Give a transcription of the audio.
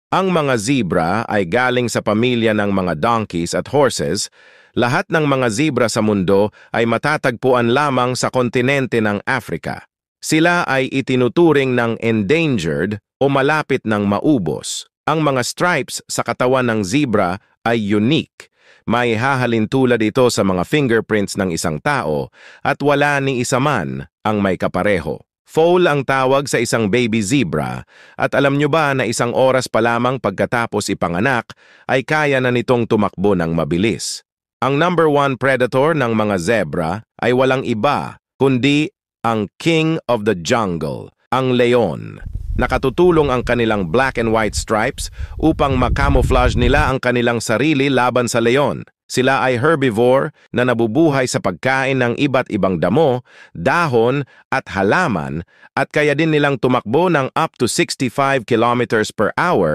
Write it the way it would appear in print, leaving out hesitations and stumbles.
Ang mga zebra ay galing sa pamilya ng mga donkeys at horses. Lahat ng mga zebra sa mundo ay matatagpuan lamang sa kontinente ng Africa. Sila ay itinuturing ng endangered o malapit ng maubos. Ang mga stripes sa katawan ng zebra ay unique. May hahalintulad ito sa mga fingerprints ng isang tao at wala ni isa man ang may kapareho. Foal ang tawag sa isang baby zebra at alam nyo ba na isang oras pa lamang pagkatapos ipanganak ay kaya na nitong tumakbo ng mabilis. Ang number 1 predator ng mga zebra ay walang iba kundi ang king of the jungle, ang leon. Nakatutulong ang kanilang black and white stripes upang makamouflage nila ang kanilang sarili laban sa leon. Sila ay herbivore na nabubuhay sa pagkain ng iba't ibang damo, dahon at halaman at kaya din nilang tumakbo ng up to 65 kilometers per hour